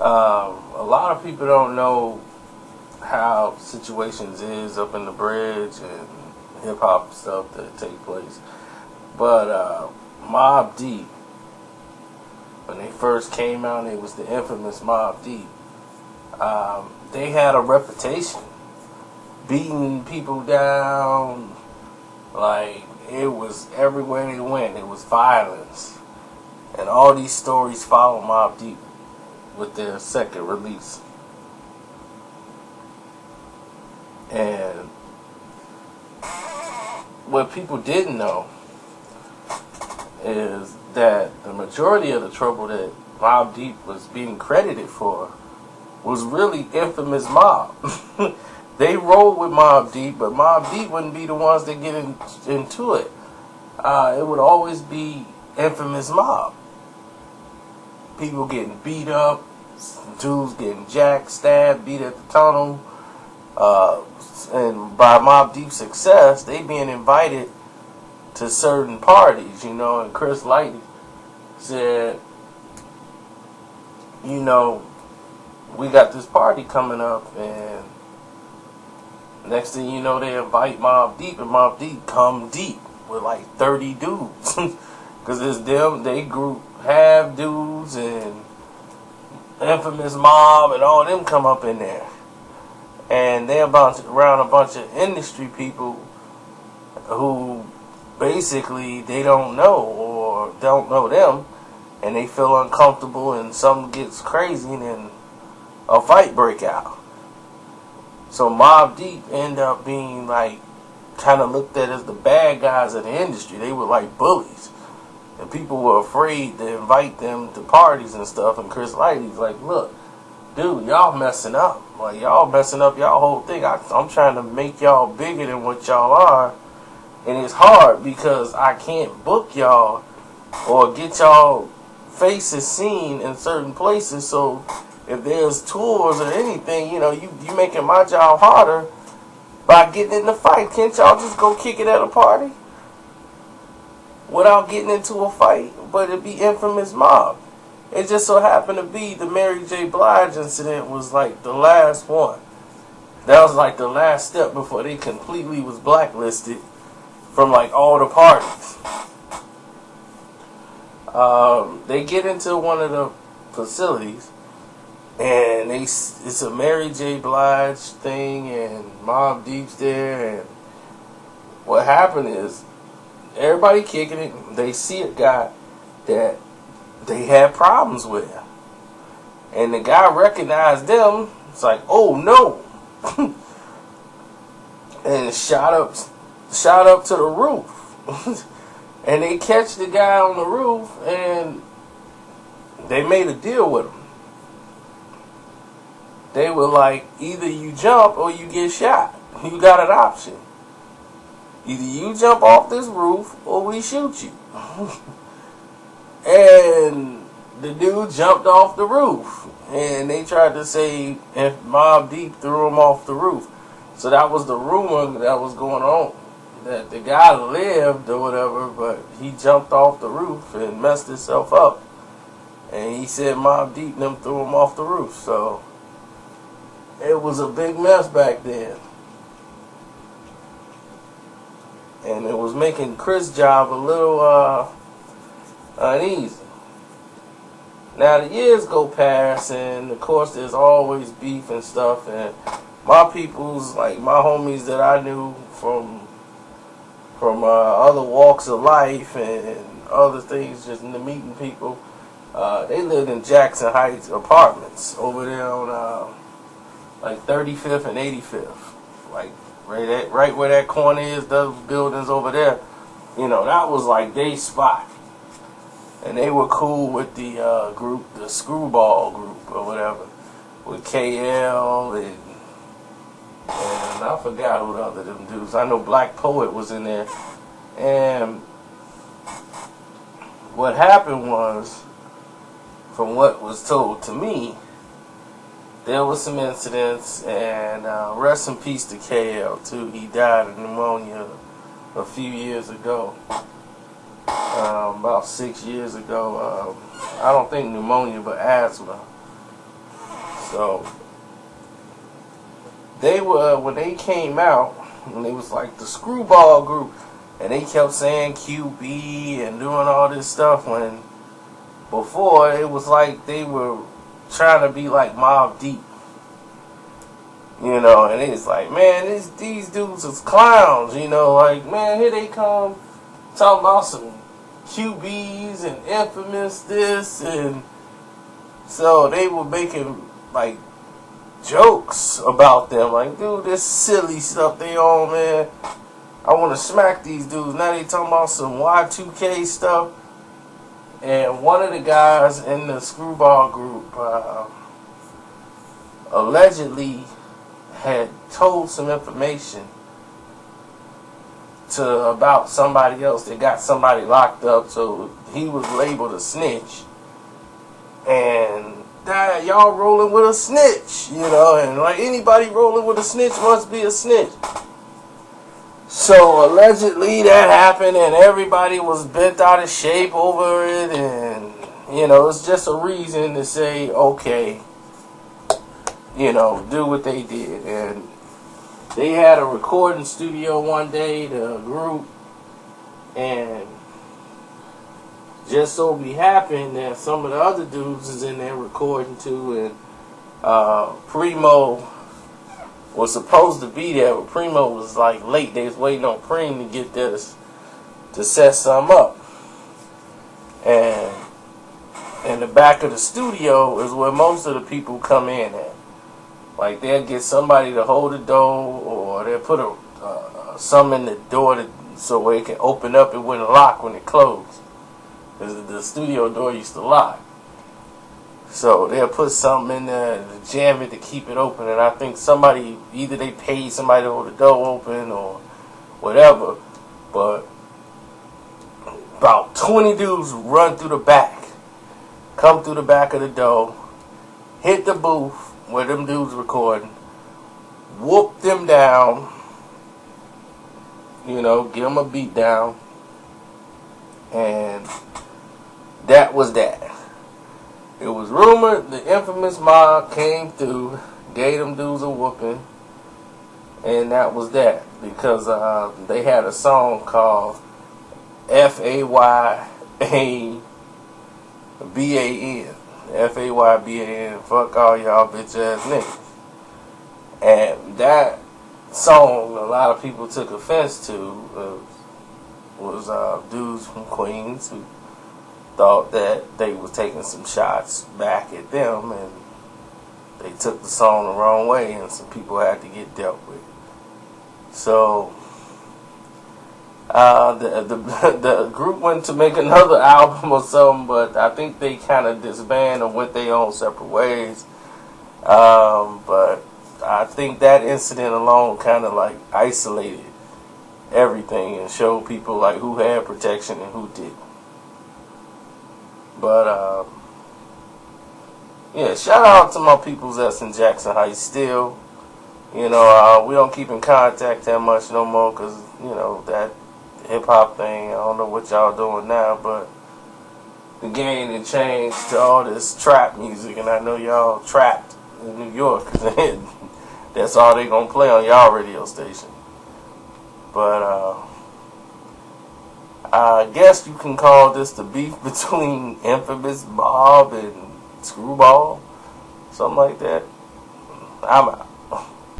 A lot of people don't know how situations is up in the bridge and hip hop stuff that take place. But Mobb Deep, when they first came out, it was the infamous Mobb Deep. They had a reputation, beating people down. Like, it was everywhere they went. It was violence, and all these stories follow Mobb Deep with their second release. And what people didn't know is that the majority of the trouble that Mobb Deep was being credited for was really Infamous Mobb. They rolled with Mobb Deep, but Mobb Deep wouldn't be the ones that get into it. It would always be Infamous Mobb. People getting beat up, dudes getting jacked, stabbed, beat at the tunnel. And by Mobb Deep's success, they being invited to certain parties, and Chris Lighty said, we got this party coming up, and next thing you know, they invite Mobb Deep, and Mobb Deep come deep with like 30 dudes. Because it's them, they group have dudes, and Infamous Mobb, and all them come up in there. And they're around a bunch of industry people who basically they don't know or don't know them, and they feel uncomfortable, and something gets crazy, and then a fight break out. So Mobb Deep end up being like kind of looked at as the bad guys of the industry. They were like bullies, and people were afraid to invite them to parties and stuff. And Chris Lighty's like, look, dude, y'all messing up. Like, y'all messing up y'all whole thing. I'm trying to make y'all bigger than what y'all are. And it's hard because I can't book y'all or get y'all faces seen in certain places. So if there's tours or anything, you making my job harder by getting in the fight. Can't y'all just go kick it at a party without getting into a fight? But it'd be Infamous Mobb. It just so happened to be the Mary J. Blige incident was like the last one. That was like the last step before they completely was blacklisted from like all the parties. They get into one of the facilities, and it's a Mary J. Blige thing, and Mobb Deep's there, and what happened is everybody kicking it. They see a guy that they had problems with, and the guy recognized them. It's like, oh no, and shot up to the roof. And they catch the guy on the roof, and they made a deal with him. They were like, either you jump or you get shot. You got an option. Either you jump off this roof or we shoot you. And the dude jumped off the roof, and they tried to say if Mobb Deep threw him off the roof. So that was the rumor that was going on, that the guy lived or whatever, but he jumped off the roof and messed himself up. And he said Mobb Deep and them threw him off the roof. So it was a big mess back then. And it was making Chris' job a little uneasy. Now the years go past, and of course there's always beef and stuff, and my peoples, like my homies that I knew from other walks of life and other things, just meeting people, they lived in Jackson Heights apartments over there on like 35th and 85th, like right where that corner is, those buildings over there. That was like they spot. And they were cool with the group, the Screwball group or whatever, with KL and I forgot who the other them dudes. I know Black Poet was in there. And what happened was, from what was told to me, there was some incidents, and rest in peace to KL too. He died of pneumonia a few years ago. About 6 years ago. I don't think pneumonia, but asthma. So they were, when they came out, and they was like the Screwball group, and they kept saying QB and doing all this stuff, when before it was like they were trying to be like Mobb Deep. You know, and it's like, man, these dudes is clowns, you know, like, man, here they come talking about some QBs and Infamous this, and so they were making, like, jokes about them, like, dude, this silly stuff they on, man, I want to smack these dudes. Now they talking about some Y2K stuff, and one of the guys in the Screwball group, allegedly had told some information about somebody else that got somebody locked up, so he was labeled a snitch. And that y'all rolling with a snitch, you know, and like anybody rolling with a snitch must be a snitch. So allegedly that happened, and everybody was bent out of shape over it, and you know, it's just a reason to say, okay, you know, do what they did. And they had a recording studio one day, the group, and just so we happened that some of the other dudes is in there recording too, and Primo was supposed to be there, but Primo was like late. They was waiting on Preem to get this, to set something up. And in the back of the studio is where most of the people come in at. Like, they'll get somebody to hold the door, or they'll put some in the door so it can open up. It wouldn't lock when it closed, because the studio door used to lock. So they'll put something in there to jam it to keep it open. And I think somebody, either they paid somebody to hold the door open or whatever, but about 20 dudes run through the back, come through the back of the door, hit the booth where them dudes recording, whoop them down, you know, give them a beat down, and that was that. It was rumored the Infamous Mobb came through, gave them dudes a whooping, and that was that, because they had a song called F-A-Y-A-B-A-N. F-A-Y-B-A-N, fuck all y'all bitch ass niggas. And that song, a lot of people took offense to, was dudes from Queens who thought that they was taking some shots back at them, and they took the song the wrong way, and some people had to get dealt with. So the group went to make another album or something, but I think they kind of disbanded and went their own separate ways. But I think that incident alone kind of like isolated everything and showed people like who had protection and who didn't. But yeah, shout out to my peoples that's in Jackson Heights still. You know, we don't keep in contact that much no more, because, you know, that hip-hop thing, I don't know what y'all doing now, but the game had changed to all this trap music, and I know y'all trapped in New York. That's all they gonna play on y'all radio station. But I guess you can call this the beef between Infamous Mobb and Screwball, something like that. I'm out.